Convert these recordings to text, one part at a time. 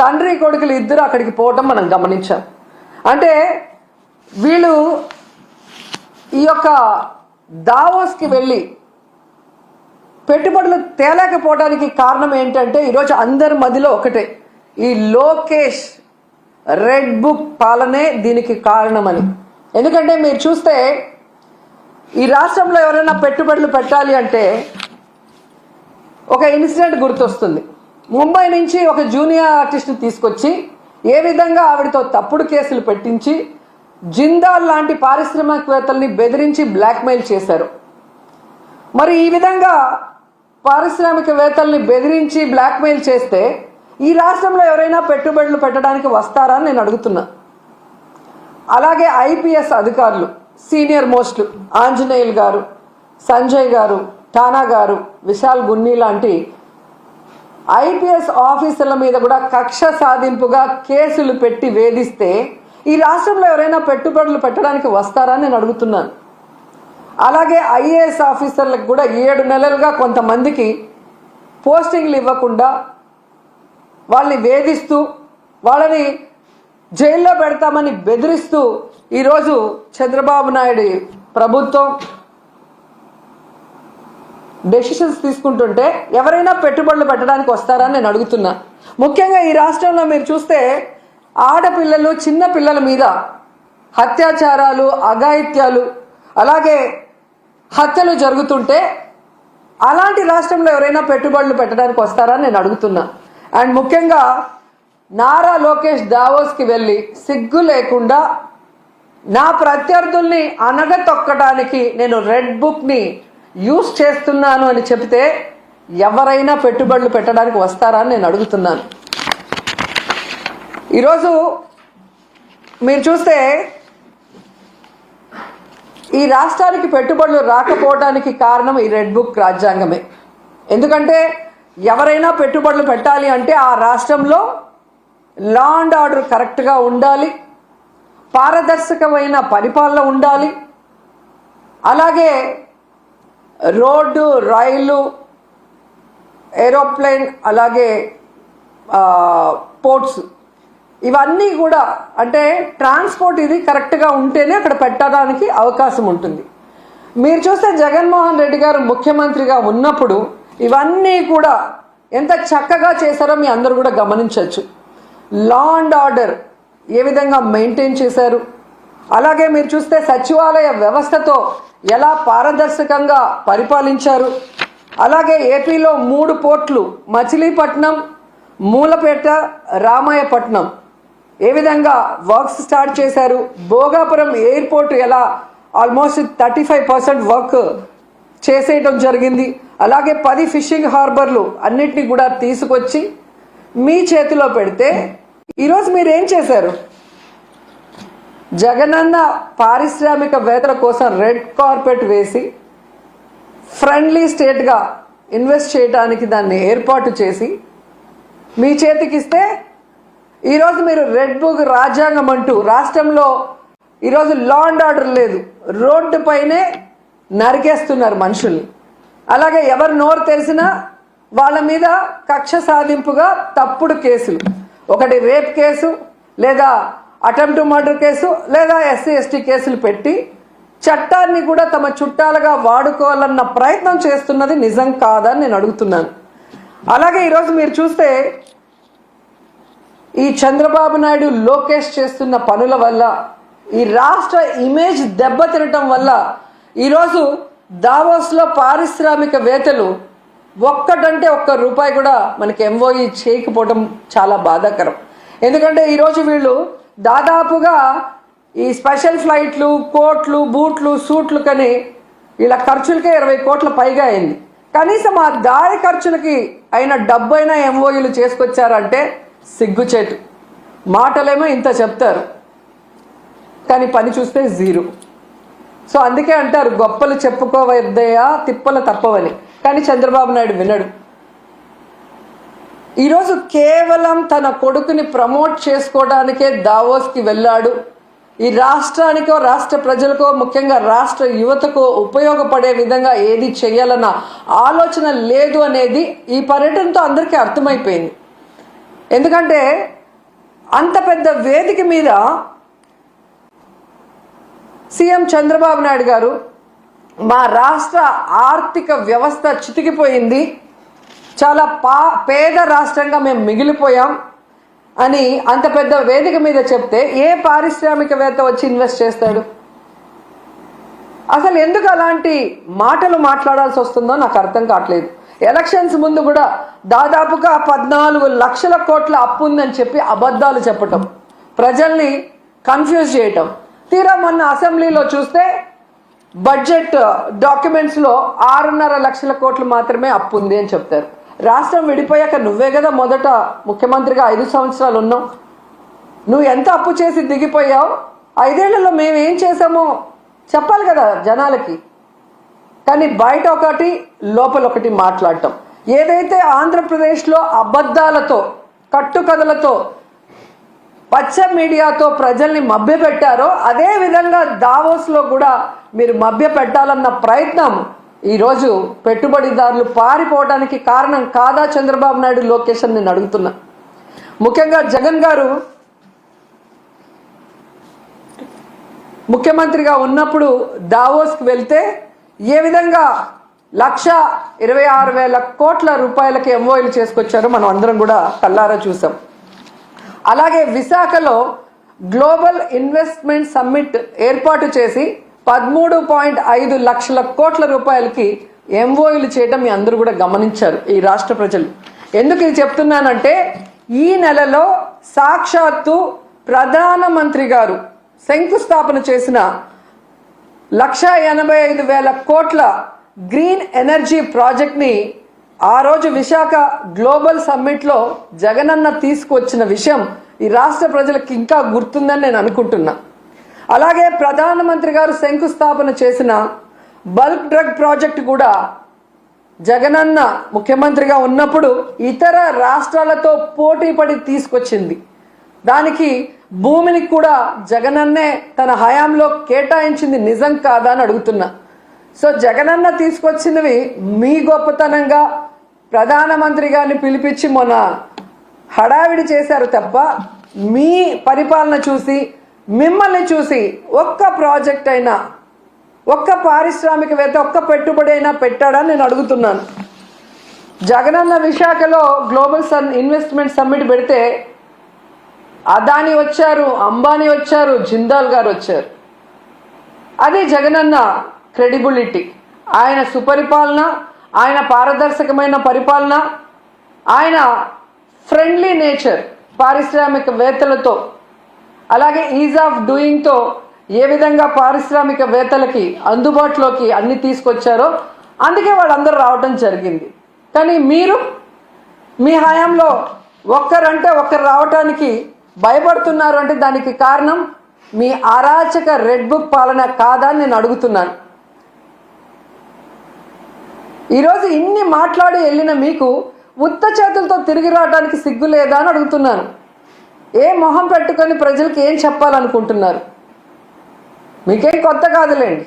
తండ్రి కొడుకులు ఇద్దరు అక్కడికి పోవటం మనం గమనించాం. అంటే వీళ్ళు ఈ యొక్క దావోస్కి వెళ్ళి పెట్టుబడులు తేలేకపోవడానికి కారణం ఏంటంటే ఈరోజు అందరి మధ్యలో ఒకటే, ఈ లోకేష్ రెడ్ బుక్ పాలనే దీనికి కారణమని. ఎందుకంటే మీరు చూస్తే ఈ రాష్ట్రంలో ఎవరైనా పెట్టుబడులు పెట్టాలి అంటే ఒక ఇన్సిడెంట్ గుర్తొస్తుంది. ముంబై నుంచి ఒక జూనియర్ ఆర్టిస్ట్ని తీసుకొచ్చి ఏ విధంగా ఆవిడతో తప్పుడు కేసులు పెట్టించి జిందాల్ లాంటి పారిశ్రామికవేత్తల్ని బెదిరించి బ్లాక్మెయిల్ చేశారు. మరి ఈ విధంగా పారిశ్రామికవేత్తల్ని బెదిరించి బ్లాక్మెయిల్ చేస్తే ఈ రాష్ట్రంలో ఎవరైనా పెట్టుబడులు పెట్టడానికి వస్తారా అని నేను అడుగుతున్నా. అలాగే ఐపీఎస్ అధికారులు సీనియర్ మోస్ట్లు ఆంజనేయులు గారు, సంజయ్ గారు, ఠానా గారు, విశాల్ గున్ని లాంటి ఐపీఎస్ ఆఫీసర్ల మీద కూడా కక్ష సాధింపుగా కేసులు పెట్టి వేధిస్తే ఈ రాష్ట్రంలో ఎవరైనా పెట్టుబడులు పెట్టడానికి వస్తారా అని నేను అడుగుతున్నాను. అలాగే ఐఏఎస్ ఆఫీసర్లకు కూడా 7 నెలలుగా కొంతమందికి పోస్టింగ్లు ఇవ్వకుండా వాళ్ళని వేధిస్తూ వాళ్ళని జైల్లో పెడతామని బెదిరిస్తూ ఈరోజు చంద్రబాబు నాయుడు ప్రభుత్వం డెసిషన్స్ తీసుకుంటుంటే ఎవరైనా పెట్టుబడులు పెట్టడానికి వస్తారా అని నేను అడుగుతున్నా. ముఖ్యంగా ఈ రాష్ట్రంలో మీరు చూస్తే ఆడపిల్లలు, చిన్న పిల్లల మీద అత్యాచారాలు, అఘాయిత్యాలు, అలాగే హత్యలు జరుగుతుంటే అలాంటి రాష్ట్రంలో ఎవరైనా పెట్టుబడులు పెట్టడానికి వస్తారా అని నేను అడుగుతున్నా. అండ్ ముఖ్యంగా నారా లోకేష్ దావోస్కి వెళ్ళి సిగ్గు లేకుండా నా ప్రత్యర్థుల్ని అనగతొక్కడానికి నేను రెడ్ బుక్ని యూజ్ చేస్తున్నాను అని చెప్తే ఎవరైనా పెట్టుబడులు పెట్టడానికి వస్తారా అని నేను అడుగుతున్నాను. ఈరోజు మీరు చూస్తే ఈ రాష్ట్రానికి పెట్టుబడులు రాకపోవడానికి కారణం ఈ రెడ్ బుక్ రాజ్యాంగమే. ఎందుకంటే ఎవరైనా పెట్టుబడులు పెట్టాలి అంటే ఆ రాష్ట్రంలో లా అండ్ ఆర్డర్ కరెక్ట్గా ఉండాలి, పారదర్శకమైన పరిపాలన ఉండాలి, అలాగే రోడ్డు, రైలు, ఏరోప్లేన్, అలాగే పోర్ట్స్, ఇవన్నీ కూడా అంటే ట్రాన్స్పోర్ట్ ఇది కరెక్ట్గా ఉంటేనే అక్కడ పెట్టడానికి అవకాశం ఉంటుంది. మీరు చూస్తే జగన్మోహన్ రెడ్డి గారు ముఖ్యమంత్రిగా ఉన్నప్పుడు ఇవన్నీ కూడా ఎంత చక్కగా చేశారో మీ అందరూ కూడా గమనించవచ్చు. లా అండ్ ఆర్డర్ ఏ విధంగా మెయింటైన్ చేశారు, అలాగే మీరు చూస్తే సచివాలయ వ్యవస్థతో ఎలా పారదర్శకంగా పరిపాలించారు, అలాగే ఏపీలో 3 పోర్ట్లు మచిలీపట్నం, మూలపేట, రామాయపట్నం ఏ విధంగా వర్క్స్ స్టార్ట్ చేశారు, భోగాపురం ఎయిర్పోర్ట్ ఎలా ఆల్మోస్ట్ 35% వర్క్ చేసేయటం జరిగింది, అలాగే 10 ఫిషింగ్ హార్బర్లు అన్నిటినీ కూడా తీసుకొచ్చి మీ చేతిలో పెడితే ఈరోజు మీరు ఏం చేశారు? జగనన్న పారిశ్రామికవేత్తల కోసం రెడ్ కార్పెట్ వేసి ఫ్రెండ్లీ స్టేట్గా ఇన్వెస్ట్ చేయడానికి దాన్ని ఏర్పాటు చేసి మీ చేతికిస్తే ఈరోజు మీరు రెడ్ బుక్ రాజ్యాంగం అంటూ రాష్ట్రంలో ఈరోజు లా అండ్ ఆర్డర్ లేదు, రోడ్డు పైనే నరికేస్తున్నారు మనుషుల్ని. అలాగే ఎవరు నోరు తెలిసినా వాళ్ళ మీద కక్ష సాధింపుగా తప్పుడు కేసులు, ఒకటి రేప్ కేసు, లేదా అటెంప్ట్ మర్డర్ కేసు, లేదా SC/ST కేసులు పెట్టి చట్టాన్ని కూడా తమ చుట్టాలుగా వాడుకోవాలన్న ప్రయత్నం చేస్తున్నది నిజం కాదని నేను అడుగుతున్నాను. అలాగే ఈరోజు మీరు చూస్తే ఈ చంద్రబాబు నాయుడు, లోకేష్ చేస్తున్న పనుల వల్ల ఈ రాష్ట్ర ఇమేజ్ దెబ్బతినటం వల్ల ఈరోజు దావోస్లో పారిశ్రామికవేత్తలు ఒక్కటంటే ₹1 కూడా మనకి MOE చేయకపోవడం చాలా బాధాకరం. ఎందుకంటే ఈరోజు వీళ్ళు దాదాపుగా ఈ స్పెషల్ ఫ్లైట్లు, కోట్లు, బూట్లు, సూట్లు కని వీళ్ళ ఖర్చులకే 20 కోట్ల పైగా అయింది. కనీసం ఆ దారి ఖర్చులకి అయిన డబ్బైనా MOEలు చేసుకొచ్చారంటే సిగ్గుచేటు. మాటలేమో ఇంత చెప్తారు కానీ పని చూస్తే జీరో. సో అందుకే అంటారు గొప్పలు చెప్పుకోవద్దయా తిప్పలు తప్పవని. కానీ చంద్రబాబు నాయుడు వినడు. ఈరోజు కేవలం తన కొడుకుని ప్రమోట్ చేసుకోవడానికే దావోస్కి వెళ్ళాడు. ఈ రాష్ట్రానికో, రాష్ట్ర ప్రజలకో, ముఖ్యంగా రాష్ట్ర యువతకో ఉపయోగపడే విధంగా ఏది చేయాలన్న ఆలోచన లేదు అనేది ఈ పర్యటనతో అందరికీ అర్థమైపోయింది. ఎందుకంటే అంత పెద్ద వేదిక మీద సీఎం చంద్రబాబు నాయుడు గారు మా రాష్ట్ర ఆర్థిక వ్యవస్థ చితికిపోయింది, చాలా పేద రాష్ట్రంగా మేము మిగిలిపోయాం అని అంత పెద్ద వేదిక మీద చెప్తే ఏ పారిశ్రామికవేత్త వచ్చి ఇన్వెస్ట్ చేస్తాడు? అసలు ఎందుకు అలాంటి మాటలు మాట్లాడాల్సి వస్తుందో నాకు అర్థం కావట్లేదు. ఎలక్షన్స్ ముందు కూడా దాదాపుగా 14 లక్షల కోట్ల అప్పు ఉందని చెప్పి అబద్ధాలు చెప్పటం, ప్రజల్ని కన్ఫ్యూజ్ చేయటం. తీరా మొన్న అసెంబ్లీలో చూస్తే బడ్జెట్ డాక్యుమెంట్స్లో 6.5 లక్షల కోట్లు మాత్రమే అప్పు ఉంది అని చెప్తారు. రాష్ట్రం విడిపోయాక నువ్వే కదా మొదట ముఖ్యమంత్రిగా 5 సంవత్సరాలు ఉన్నావు. నువ్వు ఎంత అప్పు చేసి దిగిపోయావు, 5 ఏళ్లలో మేము ఏం చేసామో చెప్పాలి కదా జనాలకి. కానీ బయట ఒకటి లోపల ఒకటి మాట్లాడటం. ఏదైతే ఆంధ్రప్రదేశ్లో అబద్ధాలతో కట్టుకథలతో పచ్చ మీడియాతో ప్రజల్ని మభ్యపెట్టారో అదే విధంగా దావోస్లో కూడా మీరు మభ్య పెట్టాలన్న ప్రయత్నం ఈరోజు పెట్టుబడిదారులు పారిపోవడానికి కారణం కాదా చంద్రబాబు నాయుడు, లోకేష్ అని నేను అడుగుతున్నా. ముఖ్యంగా జగన్ గారు ముఖ్యమంత్రిగా ఉన్నప్పుడు దావోస్కి వెళ్తే ఏ విధంగా 1,26,000 కోట్ల రూపాయలకి ఎంఓయూలు చేసుకొచ్చారో మనం అందరం కూడా కల్లారా చూసాం. అలాగే విశాఖలో గ్లోబల్ ఇన్వెస్ట్మెంట్ సమ్మిట్ ఏర్పాటు చేసి 13.5 లక్షల కోట్ల రూపాయలకి ఎంఓయూలు చేయడం మీ అందరూ కూడా గమనించారు ఈ రాష్ట్ర ప్రజలు. ఎందుకు ఇది చెప్తున్నానంటే ఈ నెలలో సాక్షాత్తు ప్రధానమంత్రి గారు శంకుస్థాపన చేసిన 1,85,000 కోట్ల గ్రీన్ ఎనర్జీ ప్రాజెక్ట్ని ఆ రోజు విశాఖ గ్లోబల్ సమ్మిట్లో జగనన్న తీసుకువచ్చిన విషయం ఈ రాష్ట్ర ప్రజలకు ఇంకా గుర్తుందని నేను అనుకుంటున్నా. అలాగే ప్రధానమంత్రి గారు శంకుస్థాపన చేసిన బల్క్ డ్రగ్ ప్రాజెక్ట్ కూడా జగనన్న ముఖ్యమంత్రిగా ఉన్నప్పుడు ఇతర రాష్ట్రాలతో పోటీ పడి తీసుకొచ్చింది. దానికి భూమిని కూడా జగనన్నే తన హయాంలో కేటాయించింది నిజం కాదా అని అడుగుతున్నా. సో జగనన్న తీసుకొచ్చినవి మీ గొప్పతనంగా ప్రధానమంత్రి గారిని పిలిపించి మొన్న హడావిడి చేశారు తప్ప మీ పరిపాలన చూసి మిమ్మల్ని చూసి ఒక్క ప్రాజెక్ట్ అయినా, ఒక్క పారిశ్రామికవేత్త, ఒక్క పెట్టుబడి అయినా పెట్టాడని నేను అడుగుతున్నాను. జగనన్న విశాఖలో గ్లోబల్ ఇన్వెస్ట్మెంట్ సమ్మిట్ పెడితే అదాని వచ్చారు, అంబానీ వచ్చారు, జిందాల్ గారు వచ్చారు. అది జగనన్న క్రెడిబిలిటీ, ఆయన సుపరిపాలన, ఆయన పారదర్శకమైన పరిపాలన, ఆయన ఫ్రెండ్లీ నేచర్ పారిశ్రామికవేత్తలతో, అలాగే ఈజ్ ఆఫ్ డూయింగ్తో ఏ విధంగా పారిశ్రామికవేత్తలకి అందుబాటులోకి అన్ని తీసుకొచ్చారో అందుకే వాళ్ళందరూ రావటం జరిగింది. కానీ మీరు మీ హయాంలో ఒక్కరంటే ఒక్కరు రావటానికి భయపడుతున్నారు అంటే దానికి కారణం మీ అరాచక రెడ్ బుక్ పాలన కాదా అని నేను అడుగుతున్నాను. ఈరోజు ఇన్ని మాట్లాడి వెళ్ళిన మీకు ఉత్త చేతులతో తిరిగి రావడానికి సిగ్గు లేదా అని అడుగుతున్నాను. ఏ మొహం పెట్టుకొని ప్రజలకు ఏం చెప్పాలనుకుంటున్నారు? మీకేం కొత్త కాదులేండి.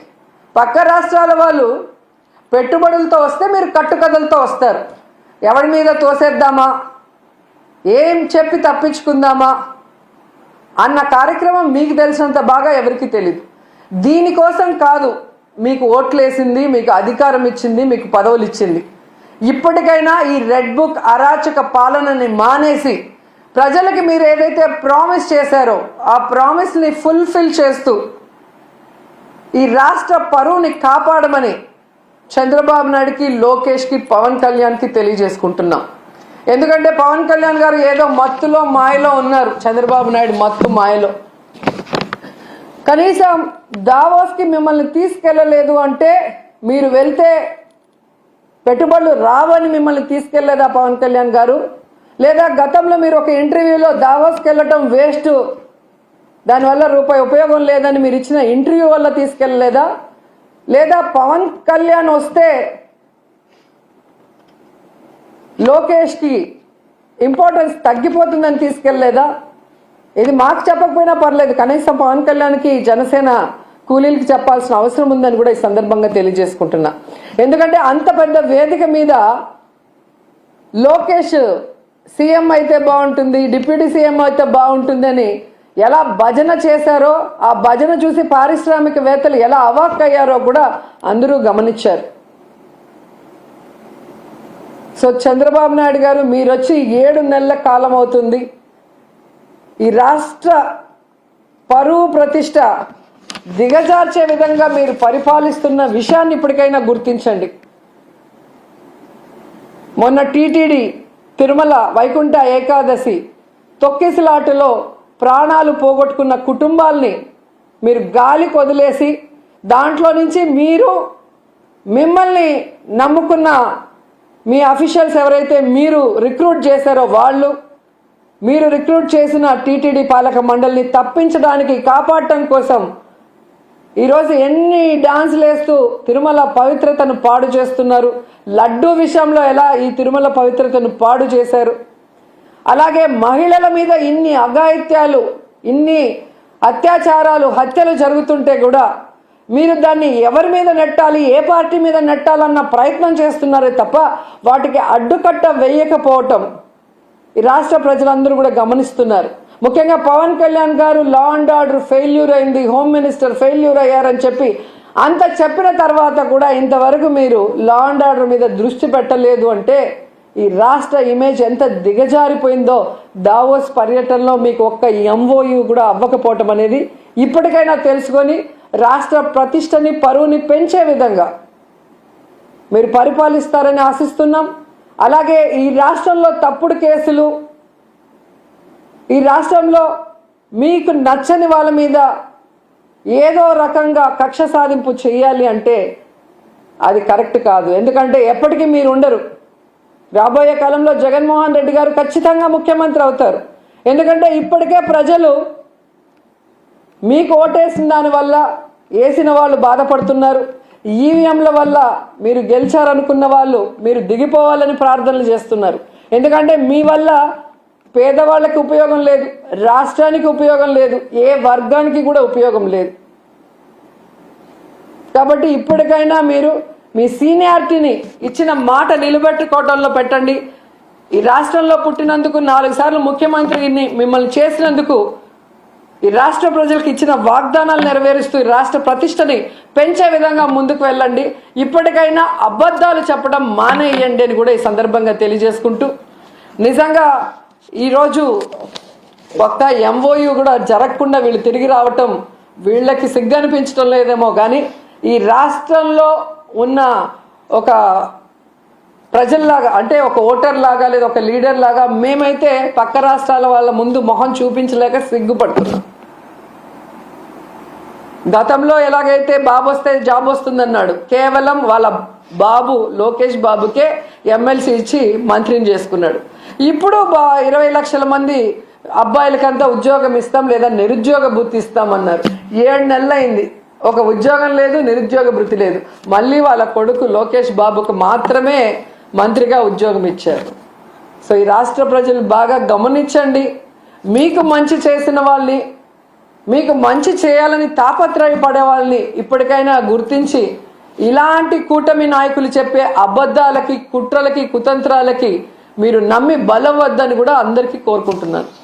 పక్క రాష్ట్రాల వాళ్ళు పెట్టుబడులతో వస్తే మీరు కట్టుకథలతో వస్తారు. ఎవరి మీద తోసేద్దామా, ఏం చెప్పి తప్పించుకుందామా అన్న కార్యక్రమం మీకు తెలిసినంత బాగా ఎవరికి తెలియదు. దీనికోసం కాదు మీకు ఓట్లేసింది, మీకు అధికారం ఇచ్చింది, మీకు పదవులు ఇచ్చింది. ఇప్పటికైనా ఈ రెడ్ బుక్ అరాచక పాలనని మానేసి ప్రజలకి మీరు ఏదైతే ప్రామిస్ చేశారో ఆ ప్రామిస్ని ఫుల్ఫిల్ చేస్తూ ఈ రాష్ట్ర పరువుని కాపాడమని చంద్రబాబు నాయుడుకి, లోకేష్కి, పవన్ కళ్యాణ్కి తెలియజేసుకుంటున్నాం. ఎందుకంటే పవన్ కళ్యాణ్ గారు ఏదో మత్తులో మాయలో ఉన్నారు, చంద్రబాబు నాయుడు మత్తు మాయలో. కనీసం దావోస్కి మిమ్మల్ని తీసుకెళ్ళలేదు అంటే మీరు వెళ్తే పెట్టుబడులు రావని మిమ్మల్ని తీసుకెళ్లేదా పవన్ కళ్యాణ్ గారు? లేదా గతంలో మీరు ఒక ఇంటర్వ్యూలో దావోస్కి వెళ్ళటం వేస్ట్, దానివల్ల రూపాయి ఉపయోగం లేదని మీరు ఇచ్చిన ఇంటర్వ్యూ వల్ల తీసుకెళ్ళలేదా? లేదా పవన్ కళ్యాణ్ వస్తే లోకేష్కి ఇంపార్టెన్స్ తగ్గిపోతుందని తీసుకెళ్ళలేదా? ఇది మాకు చెప్పకపోయినా పర్లేదు, కనీసం పవన్ కళ్యాణ్కి జనసేన కూలీలకి చెప్పాల్సిన అవసరం ఉందని కూడా ఈ సందర్భంగా తెలియజేసుకుంటున్నా. ఎందుకంటే అంత పెద్ద వేదిక మీద లోకేష్ సీఎం అయితే బాగుంటుంది, డిప్యూటీ సీఎం అయితే బాగుంటుంది అని ఎలా భజన చేశారో, ఆ భజన చూసి పారిశ్రామికవేత్తలు ఎలా అవాక్కయ్యారో కూడా అందరూ గమనించారు. సో చంద్రబాబు నాయుడు గారు, మీరు వచ్చి 7 నెలల కాలం అవుతుంది. ఈ రాష్ట్ర పరువు ప్రతిష్ట దిగజార్చే విధంగా మీరు పరిపాలిస్తున్న విషయాన్ని ఇప్పటికైనా గుర్తించండి. మొన్న టీటీడీ తిరుమల వైకుంఠ ఏకాదశి తొక్కిసలాటలో ప్రాణాలు పోగొట్టుకున్న కుటుంబాల్ని మీరు గాలికి వదిలేసి, దాంట్లో నుంచి మిమ్మల్ని నమ్ముకున్న మీ అఫీషియల్స్ ఎవరైతే మీరు రిక్రూట్ చేశారో వాళ్ళు, మీరు రిక్రూట్ చేసిన టీటీడీ పాలక మండలిని తప్పించడానికి, కాపాడటం కోసం ఈరోజు ఎన్ని డాన్సులు వేస్తూ తిరుమల పవిత్రతను పాడు చేస్తున్నారు. లడ్డూ విషయంలో ఎలా ఈ తిరుమల పవిత్రతను పాడు చేశారు. అలాగే మహిళల మీద ఇన్ని అఘాయిత్యాలు, ఇన్ని అత్యాచారాలు, హత్యలు జరుగుతుంటే కూడా మీరు దాన్ని ఎవరి మీద నెట్టాలి, ఏ పార్టీ మీద నెట్టాలన్న ప్రయత్నం చేస్తున్నారే తప్ప వాటికి అడ్డుకట్ట వేయకపోవటం ఈ రాష్ట్ర ప్రజలందరూ కూడా గమనిస్తున్నారు. ముఖ్యంగా పవన్ కళ్యాణ్ గారు లా అండ్ ఆర్డర్ ఫెయిల్యూర్ అయింది, హోమ్ మినిస్టర్ ఫెయిల్యూర్ అయ్యారని చెప్పి అంత చెప్పిన తర్వాత కూడా ఇంతవరకు మీరు లా అండ్ ఆర్డర్ మీద దృష్టి పెట్టలేదు అంటే ఈ రాష్ట్ర ఇమేజ్ ఎంత దిగజారిపోయిందో దావోస్ పర్యటనలో మీకు ఒక్క ఎంఓయూ కూడా అవ్వకపోవటం అనేది ఇప్పటికైనా తెలుసుకొని రాష్ట్ర ప్రతిష్టని, పరువుని పెంచే విధంగా మీరు పరిపాలిస్తారని ఆశిస్తున్నాం. అలాగే ఈ రాష్ట్రంలో తప్పుడు కేసులు, ఈ రాష్ట్రంలో మీకు నచ్చని వాళ్ళ మీద ఏదో రకంగా కక్ష సాధింపు చేయాలి అంటే అది కరెక్ట్ కాదు. ఎందుకంటే ఎప్పటికీ మీరు ఉండరు. రాబోయే కాలంలో జగన్మోహన్ రెడ్డి గారు ఖచ్చితంగా ముఖ్యమంత్రి అవుతారు. ఎందుకంటే ఇప్పటికే ప్రజలు మీకు ఓటేసిన దానివల్ల వేసిన వాళ్ళు బాధపడుతున్నారు. ఈవీఎంల వల్ల మీరు గెలిచారనుకున్న వాళ్ళు మీరు దిగిపోవాలని ప్రార్థనలు చేస్తున్నారు. ఎందుకంటే మీ వల్ల పేదవాళ్ళకి ఉపయోగం లేదు, రాష్ట్రానికి ఉపయోగం లేదు, ఏ వర్గానికి కూడా ఉపయోగం లేదు. కాబట్టి ఇప్పటికైనా మీరు మీ సీనియారిటీని, ఇచ్చిన మాట నిలబెట్టుకోవడంలో పెట్టండి. ఈ రాష్ట్రంలో పుట్టినందుకు, 4 సార్లు ముఖ్యమంత్రిని మిమ్మల్ని చేసినందుకు, ఈ రాష్ట్ర ప్రజలకు ఇచ్చిన వాగ్దానాలు నెరవేరుస్తూ ఈ రాష్ట్ర ప్రతిష్టని పెంచే విధంగా ముందుకు వెళ్ళండి. ఇప్పటికైనా అబద్ధాలు చెప్పడం మానేయండి అని కూడా ఈ సందర్భంగా తెలియజేసుకుంటూ, నిజంగా ఈరోజు ఒక్క ఎంఓయూ కూడా జరగకుండా వీళ్ళు తిరిగి రావటం వీళ్ళకి సిగ్గనిపించడం లేదేమో కానీ ఈ రాష్ట్రంలో ఉన్న ఒక ప్రజల్లాగా, అంటే ఒక ఓటర్ లాగా లేదా ఒక లీడర్ లాగా మేమైతే పక్క రాష్ట్రాల వాళ్ళ ముందు మొహం చూపించలేక సిగ్గుపడుతున్నాం. గతంలో ఎలాగైతే బాబు వస్తే జాబ్ వస్తుందన్నాడు, కేవలం వాళ్ళ బాబు లోకేష్ బాబుకే ఎమ్మెల్సీ ఇచ్చి మంత్రిని చేసుకున్నాడు. ఇప్పుడు 20 లక్షల మంది అబ్బాయిలకంతా ఉద్యోగం ఇస్తాం లేదా నిరుద్యోగ భృతి ఇస్తామన్నారు. 7 నెలలు అయింది, ఒక ఉద్యోగం లేదు, నిరుద్యోగ భృతి లేదు. మళ్ళీ వాళ్ళ కొడుకు లోకేష్ బాబుకు మాత్రమే మంత్రిగా ఉద్యోగం ఇచ్చారు. సో ఈ రాష్ట్ర ప్రజలు బాగా గమనించండి. మీకు మంచి చేసిన వాళ్ళని, మీకు మంచి చేయాలని తాపత్రయపడే వాళ్ళని ఇప్పటికైనా గుర్తించి ఇలాంటి కూటమి నాయకులు చెప్పే అబద్ధాలకి, కుట్రలకి, కుతంత్రాలకి మీరు నమ్మి బలవద్దని కూడా అందరికీ కోరుకుంటున్నాను.